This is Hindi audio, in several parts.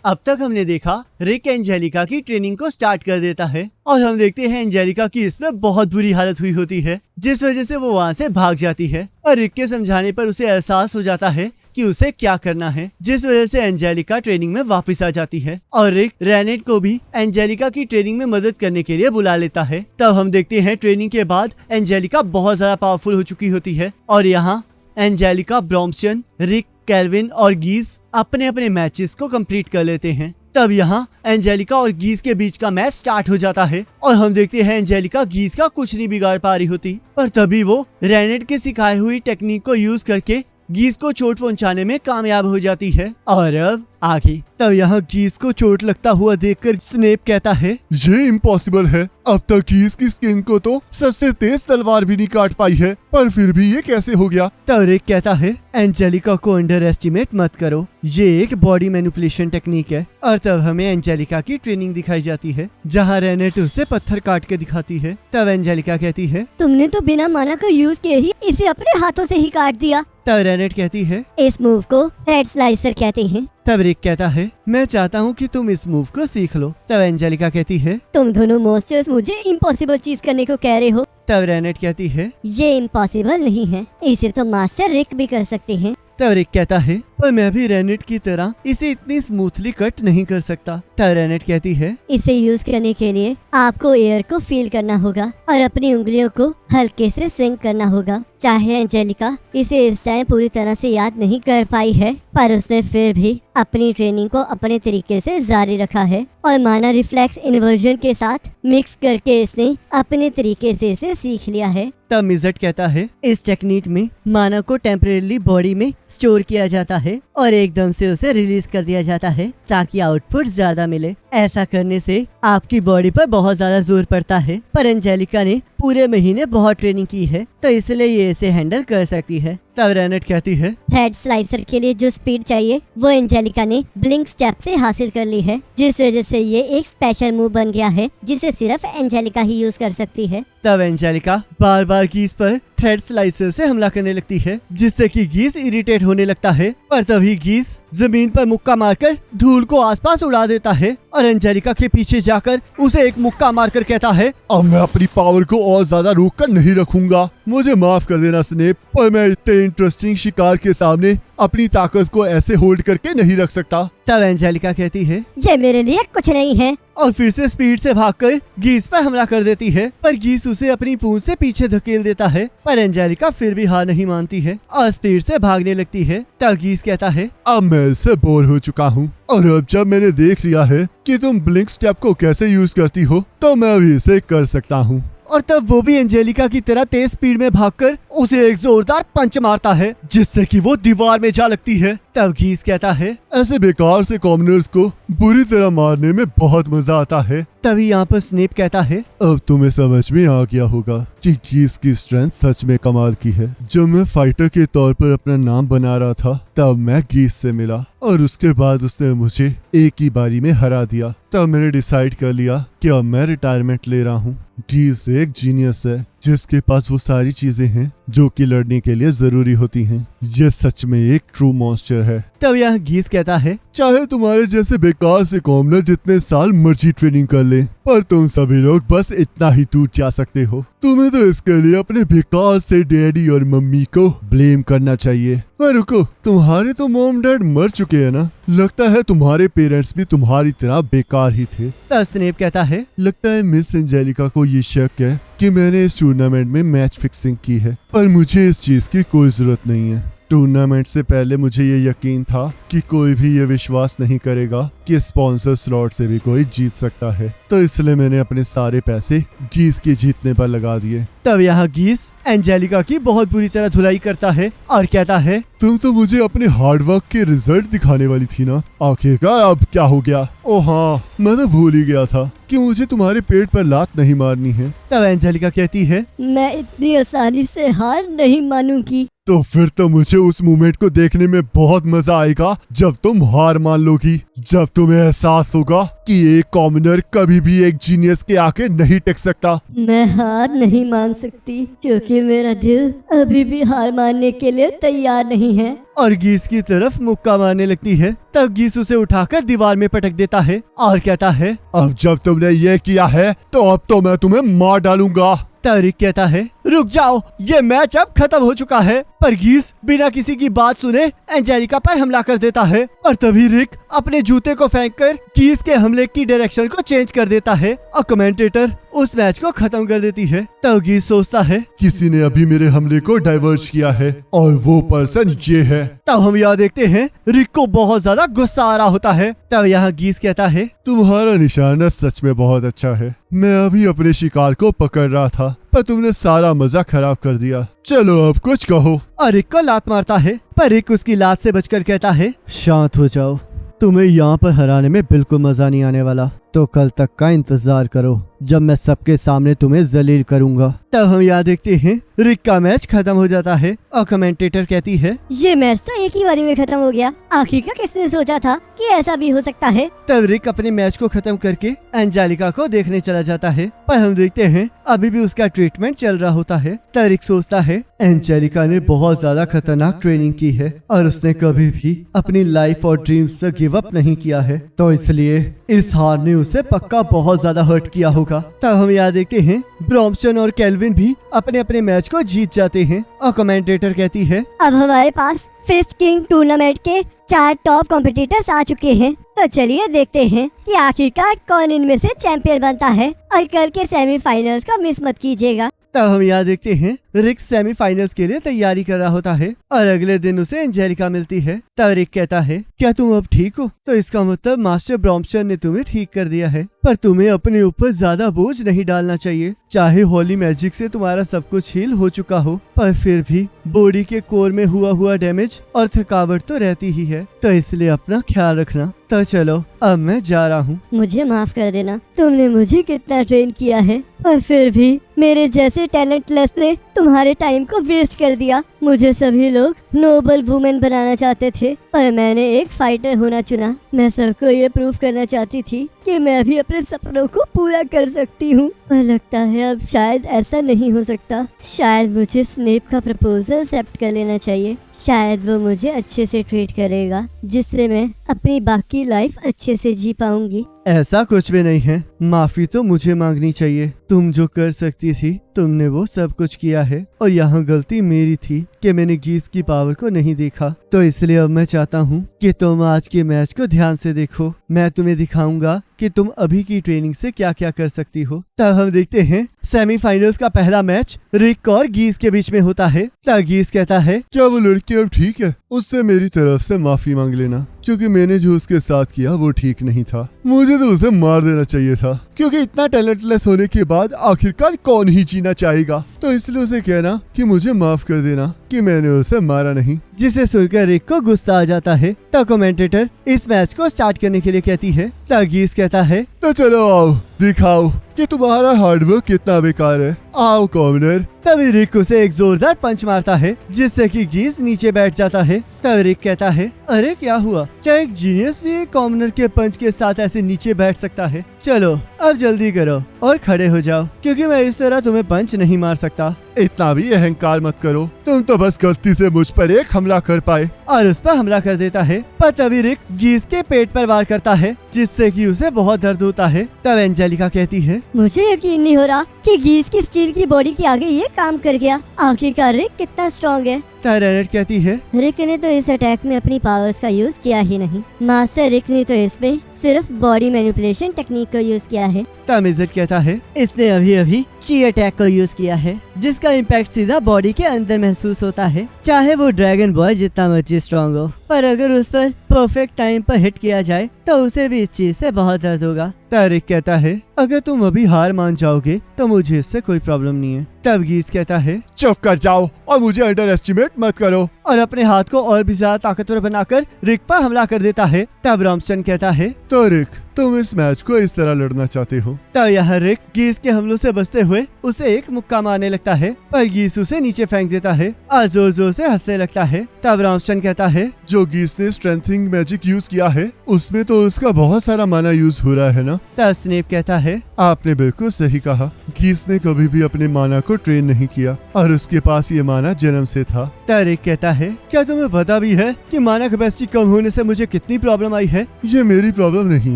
अब तक हमने देखा रिक एंजेलिका की ट्रेनिंग को स्टार्ट कर देता है और हम देखते हैं एंजेलिका की इसमें बहुत बुरी हालत हुई होती है, जिस वजह से वो वहाँ से भाग जाती है और रिक के समझाने पर उसे एहसास हो जाता है कि उसे क्या करना है, जिस वजह से एंजेलिका ट्रेनिंग में वापस आ जाती है और रिक रेनेट को भी एंजेलिका की ट्रेनिंग में मदद करने के लिए बुला लेता है। तब हम देखते हैं ट्रेनिंग के बाद एंजेलिका बहुत ज्यादा पावरफुल हो चुकी होती है और यहाँ एंजेलिका, ब्रॉम्पटन, रिक, केल्विन और गीज अपने अपने मैचेस को कंप्लीट कर लेते हैं। तब यहाँ एंजेलिका और गीज के बीच का मैच स्टार्ट हो जाता है और हम देखते हैं एंजेलिका गीज का कुछ नहीं बिगाड़ पा रही होती, पर तभी वो रेनेट के सिखाई हुई टेक्निक को यूज करके गीज को चोट पहुंचाने में कामयाब हो जाती है। और अब आगे तब यहाँ गीज को चोट लगता हुआ देखकर स्नेप कहता है, ये इम्पॉसिबल है। अब तक गीज की स्किन को तो सबसे तेज तलवार भी नहीं काट पाई है, पर फिर भी ये कैसे हो गया। तब रिक कहता है, एंजेलिका को अंडर एस्टिमेट मत करो, ये एक बॉडी मैनिपुलेशन टेक्निक है। और तब हमें एंजेलिका की ट्रेनिंग दिखाई जाती है जहाँ रेनेट उसे पत्थर काट के दिखाती है। तब एंजेलिका कहती है, तुमने तो बिना माना का यूज किए ही इसे अपने हाथों से ही काट दिया। तब रेनेट कहती है, इस मूव को हेड स्लाइसर कहते हैं। तब रिक कहता है, मैं चाहता हूँ कि तुम इस मूव को सीख लो। तब एंजेलिका कहती है, तुम दोनों मॉन्स्टर्स मुझे इम्पॉसिबल चीज करने को कह रहे हो। तब रेनेट कहती है, ये इम्पॉसिबल नहीं है, इसे तो मास्टर रिक भी कर सकते हैं। तब रिक कहता है, पर मैं भी रेनेट की तरह इसे इतनी स्मूथली कट नहीं कर सकता। तब रेनेट कहती है, इसे यूज करने के लिए आपको एयर को फील करना होगा और अपनी उंगलियों को हल्के से स्विंग करना होगा। चाहे एंजेलिका इसे इस टाइम पूरी तरह से याद नहीं कर पाई है, पर उसने फिर भी अपनी ट्रेनिंग को अपने तरीके से जारी रखा है और माना रिफ्लेक्स इन्वर्जन के साथ मिक्स करके इसने अपने तरीके से इसे सीख लिया है। तब मिजट कहता है, इस टेक्निक में माना को टेम्परेरी बॉडी में स्टोर किया जाता है और एकदम से उसे रिलीज कर दिया जाता है ताकि आउटपुट ज्यादा मिले। ऐसा करने से आपकी बॉडी पर बहुत ज्यादा जोर पड़ता है, पर एंजेलिका ने पूरे महीने बहुत ट्रेनिंग की है तो इसलिए ये इसे हैंडल कर सकती है। तब रेनेट कहती है, थ्रेड स्लाइसर के लिए जो स्पीड चाहिए वो एंजेलिका ने ब्लिंक स्टेप से हासिल कर ली है, जिस वजह से ये एक स्पेशल मूव बन गया है जिसे सिर्फ एंजेलिका ही यूज कर सकती है। तब एंजेलिका बार बार गीज पर थ्रेड स्लाइसर से हमला करने लगती है जिससे कि गीज इरिटेट होने लगता है, पर तभी गीज जमीन पर मुक्का मारकर धूल को आसपास उड़ा देता है और एंजेलिका के पीछे जाकर उसे एक मुक्का मारकर कहता है, अब मैं अपनी पावर को और ज्यादा रोक कर नहीं रखूंगा। मुझे माफ कर देना स्नेप, पर मैं इतने इंटरेस्टिंग शिकार के सामने अपनी ताकत को ऐसे होल्ड करके नहीं रख सकता। तब एंजेलिका कहती है, ये मेरे लिए कुछ नहीं है, और फिर से स्पीड से भागकर गीज पर हमला कर देती है, पर गीज उसे अपनी पूंछ से पीछे धकेल देता है, पर एंजेलिका फिर भी हार नहीं मानती है और स्पीड से भागने लगती है। तब गीज कहता है, अब मैं इससे बोर हो चुका हूँ और अब जब मैंने देख लिया है कि तुम ब्लिंक स्टेप को कैसे यूज करती हो तो मैं भी इसे कर सकता हूँ। और तब वो भी एंजेलिका की तरह तेज स्पीड में भागकर उसे एक जोरदार पंच मारता है जिससे कि वो दीवार में जा लगती है। तब गीज कहता है, ऐसे बेकार से कॉमनर्स को बुरी तरह मारने में बहुत मजा आता है। तभी यहाँ पर स्नेप कहता है, अब तुम्हें समझ में आ गया होगा कि गीज की स्ट्रेंथ सच में कमाल की है। जब मैं फाइटर के तौर पर अपना नाम बना रहा था तब मैं गीज से मिला और उसके बाद उसने मुझे एक ही बारी में हरा दिया। तब मैंने डिसाइड कर लिया कि अब मैं रिटायरमेंट ले रहा हूँ। गीज एक जीनियस है जिसके पास वो सारी चीजें हैं जो कि लड़ने के लिए जरूरी होती हैं। ये सच में एक ट्रू मॉन्स्टर है। तब यहाँ गीज कहता है, चाहे तुम्हारे जैसे बेकार से कॉमनर जितने साल मर्जी ट्रेनिंग कर ले, पर तुम सभी लोग बस इतना ही दूर जा सकते हो। तुम्हें तो इसके लिए अपने बेकार से डैडी और मम्मी को ब्लेम करना चाहिए। पर रुको, तुम्हारे तो मॉम डैड मर चुके हैं ना? लगता है तुम्हारे पेरेंट्स भी तुम्हारी तरह बेकार ही थे। तब स्नेप कहता है, लगता है मिस एंजेलिका को ये शक है कि मैंने इस टूर्नामेंट में मैच फिक्सिंग की है, पर मुझे इस चीज की कोई जरूरत नहीं है। टूर्नामेंट से पहले मुझे ये यकीन था कि कोई भी ये विश्वास नहीं करेगा कि स्पॉन्सर स्लॉट से भी कोई जीत सकता है, तो इसलिए मैंने अपने सारे पैसे गीज के जीतने पर लगा दिए। तब यहाँ गीज एंजेलिका की बहुत बुरी तरह धुलाई करता है और कहता है, तुम तो मुझे अपने हार्डवर्क के रिजल्ट दिखाने वाली थी ना, आखिरकार अब क्या हो गया? ओ हाँ, मैं तो भूल ही गया था। कि मुझे तुम्हारे पेट पर लात नहीं मारनी है। तब एंजेलिका कहती है, मैं इतनी आसानी से हार नहीं मानूंगी। तो फिर तो मुझे उस मोमेंट को देखने में बहुत मजा आएगा जब तुम हार मान लोगी, जब तुम्हें एहसास होगा कि एक कॉमनर कभी भी एक जीनियस के आगे नहीं टिक सकता। मैं हार नहीं मान सकती क्योंकि मेरा दिल अभी भी हार मानने के लिए तैयार नहीं है। और गीस की तरफ मुक्का मारने लगती है। तब गीस उसे उठाकर दीवार में पटक देता है और कहता है, अब जब तुमने ये किया है तो अब तो मैं तुम्हें मार डालूंगा। तब रिक कहता है, रुक जाओ, ये मैच अब खत्म हो चुका है। पर गीस बिना किसी की बात सुने एंजेलिका पर हमला कर देता है और तभी रिक अपने जूते को फेंककर गीस के हमले की डायरेक्शन को चेंज कर देता है और कमेंटेटर उस मैच को खत्म कर देती है। तब गीस सोचता है, किसी ने अभी मेरे हमले को डाइवर्ट किया है और वो पर्सन ये है। तब हम यहाँ देखते हैं रिक को बहुत ज्यादा गुस्सा आ रहा होता है। तब यहाँ गीस कहता है, तुम्हारा निशाना सच में बहुत अच्छा है। मैं अभी अपने शिकार को पकड़ रहा था पर तुमने सारा मजा खराब कर दिया। चलो अब कुछ कहो। और रिक को लात मारता है पर रिक उसकी लात से बचकर कहता है, शांत हो जाओ, तुम्हें यहाँ पर हराने में बिल्कुल मजा नहीं आने वाला। तो कल तक का इंतजार करो जब मैं सबके सामने तुम्हें जलील करूंगा। तब हम यहाँ देखते हैं रिक का मैच खत्म हो जाता है और कमेंटेटर कहती है, ये मैच तो एक ही बारी में खत्म हो गया। आखिरकार किसने सोचा था कि ऐसा भी हो सकता है। तब रिक अपने मैच को खत्म करके एंजेलिका को देखने चला जाता है पर हम देखते हैं अभी भी उसका ट्रीटमेंट चल रहा होता है। तब रिक सोचता है, एंजेलिका ने बहुत ज्यादा खतरनाक ट्रेनिंग की है और उसने कभी भी अपनी लाइफ और ड्रीम्स पर गिव अप नहीं किया है, तो इसलिए इस हार ने उसे पक्का बहुत ज्यादा हर्ट किया होगा। तब हम यहाँ देखते हैं ब्रॉम्पटन और केल्विन भी अपने अपने मैच को जीत जाते हैं और कमेंटेटर कहती है, अब हमारे पास फिस्ट किंग टूर्नामेंट के 4 टॉप कॉम्पिटिटर्स आ चुके हैं। तो चलिए देखते हैं कि आखिरकार कौन इनमें से चैंपियन बनता है और कल के सेमीफाइनल्स को मिस मत कीजिएगा। तब हम यहाँ देखते हैं रिक सेमीफाइनल्स के लिए तैयारी कर रहा होता है और अगले दिन उसे एंजेलिका मिलती है। तब रिक कहता है, क्या तुम अब ठीक हो? तो इसका मतलब मास्टर ब्रॉम्पटन ने तुम्हें ठीक कर दिया है, पर तुम्हें अपने ऊपर ज्यादा बोझ नहीं डालना चाहिए। चाहे होली मैजिक से तुम्हारा सब कुछ हील हो चुका हो, पर फिर भी बॉडी के कोर में हुआ डैमेज और थकावट तो रहती ही है, तो इसलिए अपना ख्याल रखना। तो चलो अब मैं जा रहा हूँ। मुझे माफ कर देना, तुमने मुझे कितना ट्रेन किया है और फिर भी मेरे जैसे टैलेंटलेस ने तुम्हारे टाइम को वेस्ट कर दिया। मुझे सभी लोग नोबल वुमेन बनाना चाहते थे पर मैंने एक फाइटर होना चुना। मैं सबको ये प्रूव करना चाहती थी कि मैं भी अपने सपनों को पूरा कर सकती हूँ, पर लगता है अब शायद ऐसा नहीं हो सकता। शायद मुझे स्नेप का प्रपोजल एक्सेप्ट कर लेना चाहिए। शायद वो मुझे अच्छे से ट्रीट करेगा जिससे मैं अपनी बाकी लाइफ अच्छे से जी पाऊंगी। ऐसा कुछ भी नहीं है, माफी तो मुझे मांगनी चाहिए। तुम जो कर सकती थी तुमने वो सब कुछ किया है और यहाँ गलती मेरी थी कि मैंने गीस की पावर को नहीं देखा। तो इसलिए अब मैं चाहता हूँ कि तुम आज के मैच को ध्यान से देखो। मैं तुम्हें दिखाऊंगा कि तुम अभी की ट्रेनिंग से क्या क्या कर सकती हो। तब हम देखते हैं सेमीफाइनल्स का पहला मैच रिक और गीस के बीच में होता है। तब गीस कहता है, क्या वो लड़की अब ठीक है? उससे मेरी तरफ से माफी मांग लेना, क्योंकि मैंने जो उसके साथ किया वो ठीक नहीं था। मुझे तो उसे मार देना चाहिए था, क्योंकि इतना टैलेंटलेस होने के बाद आखिरकार कौन ही जीना चाहेगा। तो इसलिए उसे कहना कि मुझे माफ कर देना कि मैंने उसे मारा नहीं। जिसे सुनकर रिक को गुस्सा आ जाता है। तब कमेंटेटर इस मैच को स्टार्ट करने के लिए कहती है। तब गीस कहता है, तो चलो आओ दिखाओ कि तुम्हारा हार्डवर्क कितना बेकार है। आओ कॉमनर। तभी रिक उसे एक जोरदार पंच मारता है जिससे कि गीस नीचे बैठ जाता है। तब रिक कहता है, अरे क्या हुआ? क्या एक जीनियस भी एक कॉमनर के पंच के साथ ऐसे नीचे बैठ सकता है? चलो अब जल्दी करो और खड़े हो जाओ, क्योंकि मैं इस तरह तुम्हें पंच नहीं मार सकता। इतना भी अहंकार मत करो, तुम तो बस गलती से मुझ पर एक हमला कर पाए। और उस पर हमला कर देता है। पर तभी रिक गीस के पेट पर वार करता है जिससे कि उसे बहुत दर्द होता है। तब एंजेलिका कहती है, मुझे यकीन नहीं हो रहा कि गीस की स्टील की बॉडी के आगे ये काम कर गया। आखिरकार रिक कितना स्ट्रॉन्ग है। तब रेनेट कहती है, रिक ने तो इस अटैक में अपनी पावर्स का यूज किया ही नहीं। मास्टर रिक ने तो इसमें सिर्फ बॉडी मैनिपुलेशन टेक्निक को यूज किया है। तब इज्जत कहता है, इसने अभी ची अटैक को यूज किया है जिसका इम्पैक्ट सीधा बॉडी के अंदर महसूस होता है, चाहे वो ड्रैगन बॉय जितना मर्जी स्ट्रॉन्ग हो। पर अगर उस पर परफेक्ट टाइम पर हिट किया जाए तो उसे भी इस चीज से बहुत दर्द होगा। रिक कहता है अगर तुम अभी हार मान जाओगे तो मुझे इससे कोई प्रॉब्लम नहीं है। तब गीस कहता है चुप कर जाओ और मुझे अंडर एस्टिमेट मत करो। और अपने हाथ को और भी ज्यादा ताकतवर बनाकर रिक पर हमला कर देता है। तब रॉमस्टन कहता है तो रिक, तुम इस मैच को इस तरह लड़ना चाहते हो? तब यह रिक गीस के हमलों से बचते हुए उसे एक मुक्का मारने लगता है, पर गीस उसे नीचे फेंक देता है और जोर जोर से हंसने लगता है। तब रॉमस्टन कहता है जो गीस ने स्ट्रेंथनिंग मैजिक यूज किया है उसमें तो उसका बहुत सारा माना यूज हो रहा है ना? तब स्नेप कहता है आपने बिल्कुल सही कहा। गीस ने कभी भी अपने माना को ट्रेन नहीं किया और उसके पास ये माना जन्म से था। तब रिक कहता है क्या तुम्हें पता भी है कि माना कैपेसिटी कम होने से मुझे कितनी प्रॉब्लम आई है? ये मेरी प्रॉब्लम नहीं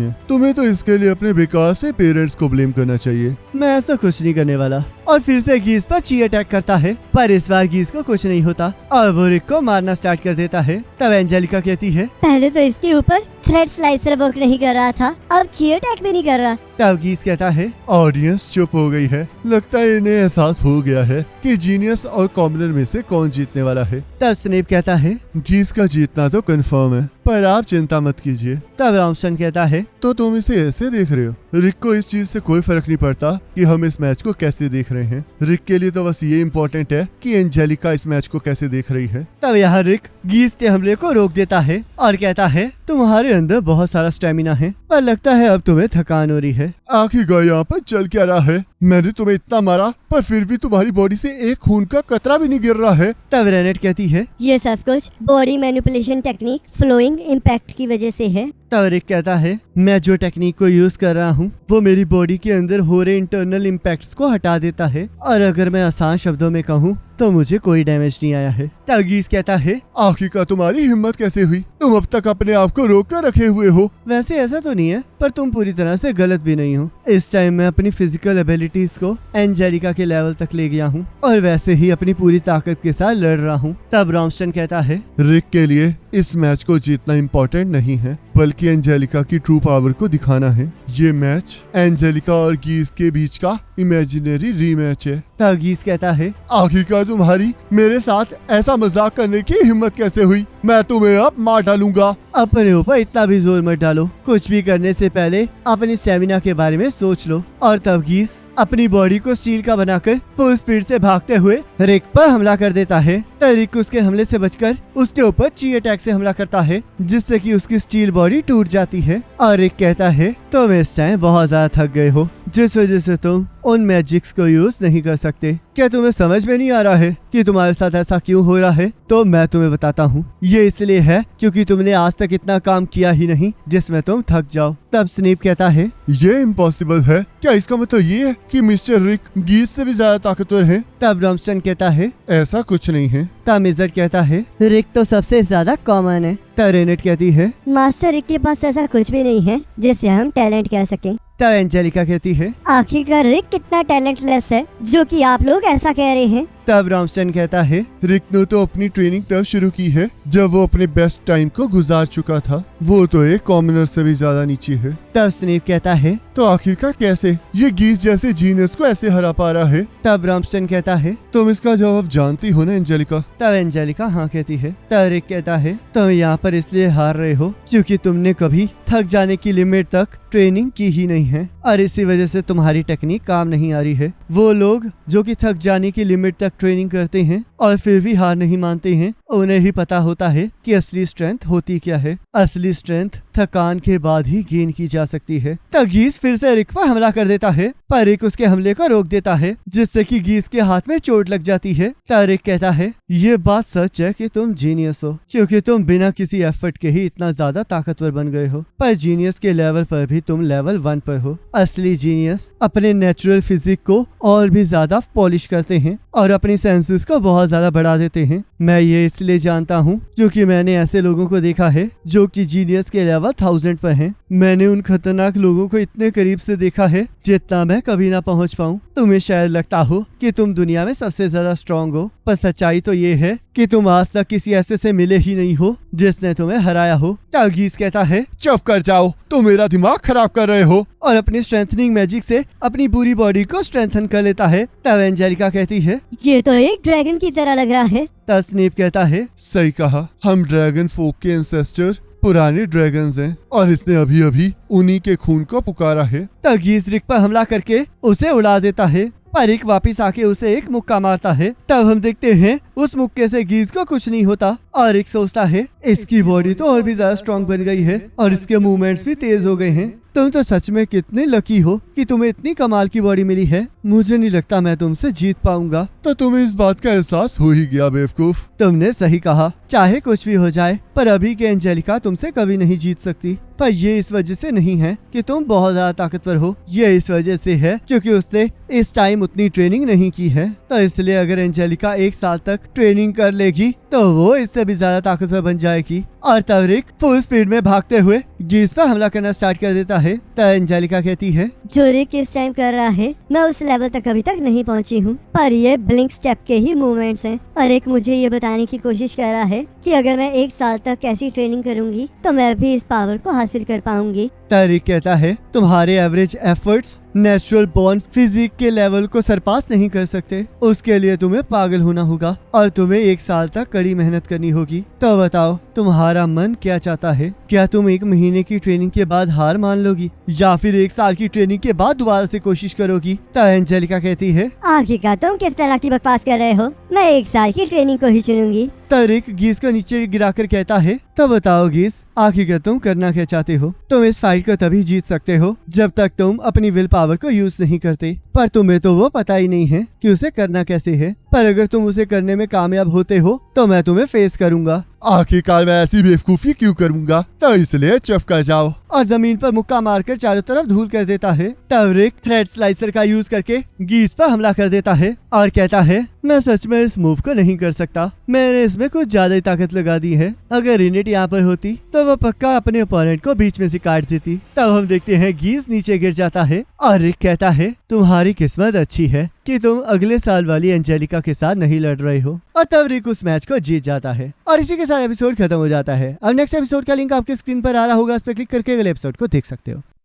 है, तुम्हें तो इसके लिए अपने बेकार से पेरेंट्स को ब्लेम करना चाहिए। मैं ऐसा कुछ नहीं करने वाला। और फिर से गीस पर ची अटैक करता है, पर इस बार गीस को कुछ नहीं होता और वो रिक को मारना स्टार्ट कर देता है। तब एंजेलिका कहती है पहले तो इसके ऊपर थ्रेड स्लाइसर वर्क नहीं कर रहा था, अब ची अटैक भी नहीं कर रहा। तब गीस कहता है ऑडियंस चुप हो गई है। लगता है इन्हें एहसास हो गया है कि जीनियस और कॉमनर में से कौन जीतने वाला है। तब स्नेप कहता है गीस का जीतना तो कंफर्म है, पर आप चिंता मत कीजिए। तब रॉमस्टन कहता है तो तुम इसे ऐसे देख रहे हो? रिक को इस चीज से कोई फर्क नहीं पड़ता कि हम इस मैच को कैसे देख रहे हैं। रिक के लिए तो बस ये इम्पोर्टेंट है कि एंजेलिका इस मैच को कैसे देख रही है। तब यह रिक गीस के हमले को रोक देता है और कहता है तुम्हारे अंदर बहुत सारा स्टेमिना है, पर लगता है अब तुम्हें थकान हो रही है। आखिरकार यहाँ पर चल क्या रहा है? मैंने तुम्हें इतना मारा पर फिर भी तुम्हारी बॉडी से एक खून का कतरा भी नहीं गिर रहा है। तब रेनेट कहती है ये सब कुछ body manipulation technique flowing impact की वजह से है। तब रिक कहता है मैं जो टेक्निक को यूज कर रहा हूँ वो मेरी बॉडी के अंदर हो रहे इंटरनल इम्पैक्ट्स को हटा देता है, और अगर मैं आसान शब्दों में कहूँ तो मुझे कोई डैमेज नहीं आया है। तब गीस कहता है आखिरकार तुम्हारी हिम्मत कैसे हुई? तुम अब तक अपने आप को रोक कर रखे हुए हो। वैसे ऐसा तो नहीं है, पर तुम पूरी तरह से गलत भी नहीं हो। इस टाइम मैं अपनी फिजिकल एबिलिटीज को एंजेलिका के लेवल तक ले गया हूँ और वैसे ही अपनी पूरी ताकत के साथ लड़ रहा हूँ। तब रॉमस्टन कहता है रिक के लिए इस मैच को जीतना इम्पोर्टेंट नहीं है, बल्कि एंजेलिका की ट्रू पावर को दिखाना है। ये मैच एंजेलिका और गीस के बीच का इमेजिनरी रीमैच है। तब गीस कहता है आखिरकार तुम्हारी मेरे साथ ऐसा मजाक करने की हिम्मत कैसे हुई? मैं तुम्हें अब मार डालूंगा। अपने ऊपर इतना भी जोर मत डालो, कुछ भी करने से पहले अपनी स्टेमिना के बारे में सोच लो। और तब गीस अपनी बॉडी को स्टील का बनाकर फुल स्पीड से भागते हुए रिक पर हमला कर देता है। तब रिक उसके हमले से बचकर उसके ऊपर ची अटैक से हमला करता है, जिससे कि उसकी स्टील बॉडी टूट जाती है। और रिक कहता है तुम इस टाइम बहुत ज्यादा थक गए हो, जिस वजह से तुम उन मैजिक्स को यूज नहीं कर सकते। क्या तुम्हें समझ में नहीं आ रहा है कि तुम्हारे साथ ऐसा क्यों हो रहा है? तो मैं तुम्हें बताता हूँ, ये इसलिए है क्योंकि तुमने आज तक इतना काम किया ही नहीं जिसमें तुम थक जाओ। तब स्नीप कहता है ये इम्पॉसिबल है। क्या इसका मतलब ये है कि मिस्टर रिक गीस से भी ज्यादा ताकतवर है? तब रॉमस्टन कहता है ऐसा कुछ नहीं है। तब मिजर्ट कहता है रिक तो सबसे ज्यादा कॉमन है। तब रेनेट कहती है मास्टर रिक के पास ऐसा कुछ भी नहीं है जिसे हम टैलेंट कह सकें। तब एंजेलिका कहती है आखिरकार रिक कितना टैलेंटलेस है जो कि आप लोग ऐसा कह रहे हैं। तब रॉमस्टन कहता है रिक ने तो अपनी ट्रेनिंग तब शुरू की है जब वो अपने बेस्ट टाइम को गुजार चुका था। वो तो एक कॉमनर से भी ज्यादा नीचे है। तब स्नीप कहता है तो आखिरकार कैसे ये गीस जैसे जीनियस को ऐसे हरा पा रहा है? तब रॉमस्टन कहता है तुम इसका जवाब जानती हो ना एंजेलिका? तब एंजेलिका हाँ कहती है। तब रिक कहता है तुम यहाँ पर इसलिए हार रहे हो क्योंकि तुमने कभी थक जाने की लिमिट तक ट्रेनिंग की ही नहीं है, और इसी वजह से तुम्हारी टेक्निक काम नहीं आ रही है। वो लोग जो कि थक जाने की लिमिट तक ट्रेनिंग करते हैं और फिर भी हार नहीं मानते हैं, उन्हें ही पता होता है कि असली स्ट्रेंथ होती क्या है। असली स्ट्रेंथ थकान के बाद ही गेन की जा सकती है। तब गीस फिर से रिक पर हमला कर देता है, पर रिक उसके हमले को रोक देता है, जिससे कि गीस के हाथ में चोट लग जाती है। तब रिक कहता है ये बात सच है कि तुम जीनियस हो, क्योंकि तुम बिना किसी एफर्ट के ही इतना ज्यादा ताकतवर बन गए हो, पर जीनियस के लेवल पर भी तुम लेवल 1 पर हो। असली जीनियस अपने नेचुरल फिजिक को और भी ज्यादा पॉलिश करते हैं और अपनी सेंसेस को बहुत ज्यादा बढ़ा देते हैं। मैं ये इसलिए जानता हूँ क्योंकि मैंने ऐसे लोगों को देखा है जो कि जीनियस के लेवल 1000 पर हैं। मैंने उन खतरनाक लोगों को इतने करीब से देखा है जितना मैं कभी ना पहुँच पाऊँ। तुम्हें शायद लगता हो कि तुम दुनिया में सबसे ज्यादा स्ट्रॉन्ग हो, पर सच्चाई तो ये है कि तुम आज तक किसी ऐसे से मिले ही नहीं हो जिसने तुम्हें हराया हो। तब गीस कहता है चुप कर जाओ, तुम मेरा दिमाग खराब कर रहे हो। और अपनी स्ट्रेंथनिंग मैजिक से अपनी पूरी बॉडी को स्ट्रेंथन कर लेता है। तब एंजेलिका कहती है ये तो एक ड्रैगन की तरह लग रहा है। तब स्नीप कहता है सही कहा, हम ड्रैगन फोक के एंसेस्टर पुराने ड्रैगन्स हैं और इसने अभी अभी उन्हीं के खून को पुकारा है। तब गीस रिक पर हमला करके उसे उड़ा देता है, पर रिक वापिस आके उसे एक मुक्का मारता है। तब हम देखते हैं उस मुक्के से गीस को कुछ नहीं होता और रिक सोचता है इसकी बॉडी तो और भी ज्यादा स्ट्रांग बन गई है और इसके मूवमेंट्स भी तेज हो गए हैं। तुम तो सच में कितने लकी हो कि तुम्हें इतनी कमाल की बॉडी मिली है। मुझे नहीं लगता मैं तुमसे जीत पाऊंगा। तो तुम्हें इस बात का एहसास हो ही गया बेवकूफ। तुमने सही कहा, चाहे कुछ भी हो जाए पर अभी के एंजेलिका तुमसे कभी नहीं जीत सकती। पर ये इस वजह से नहीं है कि तुम बहुत ज्यादा ताकतवर हो, ये इस वजह से है क्योंकि उसने इस टाइम उतनी ट्रेनिंग नहीं की है। तो इसलिए अगर एंजेलिका 1 साल तक ट्रेनिंग कर लेगी तो वो इससे भी ज्यादा ताकतवर बन जाएगी। और तब रिक फुल स्पीड में भागते हुए गीस पर हमला करना स्टार्ट कर देता है। तो एंजेलिका कहती है जो रिक इस टाइम कर रहा है मैं उस लेवल तक अभी तक नहीं पहुंची हूँ, पर ये ब्लिंक स्टेप के ही मूवमेंट्स हैं। और रिक मुझे ये बताने की कोशिश कर रहा है कि अगर मैं 1 साल तक कैसी ट्रेनिंग करूंगी तो मैं भी इस पावर को हासिल कर पाऊंगी। तो रिक कहता है तुम्हारे average efforts natural born physique के लेवल को सरपास नहीं कर सकते, उसके लिए तुम्हें पागल होना होगा और तुम्हें 1 साल तक कड़ी मेहनत करनी होगी। तो बताओ तुम्हारा मन क्या चाहता है? क्या तुम 1 महीने की ट्रेनिंग के बाद हार मान लोगी या फिर 1 साल की ट्रेनिंग के बाद दोबारा से कोशिश करोगी? तो एंजेलिका कहती है आखिरकार तुम किस तरह की बकवास कर रहे हो, मैं 1 साल की ट्रेनिंग को ही चुनूंगी। तो रिक गीस को नीचे गिराकर कहता है तो बताओ गीस आखिरकार तुम करना क्या चाहते हो? तुम इस फाइट को तभी जीत सकते हो जब तक तुम अपनी विल पावर को यूज नहीं करते, पर तुम्हें तो वो पता ही नहीं है कि उसे करना कैसे है। पर अगर तुम उसे करने में कामयाब होते हो तो मैं तुम्हें फेस करूंगा। आखिरकार मैं ऐसी बेवकूफी क्यों करूंगा? तो इसलिए चुप कर जाओ। और जमीन पर मुक्का मारकर चारों तरफ धूल कर देता है। तब रिक थ्रेड स्लाइसर का यूज करके गीस पर हमला कर देता है और कहता है मैं सच में इस मूव को नहीं कर सकता, मैंने इसमें कुछ ज्यादा ही ताकत लगा दी है। अगर इनिट यहाँ पर होती तो वो पक्का अपने ओपोनेंट को बीच में से काट देती। तब हम देखते हैं गीस नीचे गिर जाता है और रिक कहता है तुम्हारी किस्मत अच्छी है कि तुम अगले साल वाली एंजेलिका के साथ नहीं लड़ रहे हो। और तब रिक उस मैच को जीत जाता है और इसी के साथ एपिसोड खत्म हो जाता है। अब नेक्स्ट एपिसोड का लिंक आपके स्क्रीन पर आ रहा होगा, उस पर क्लिक करके अगले एपिसोड को देख सकते हो।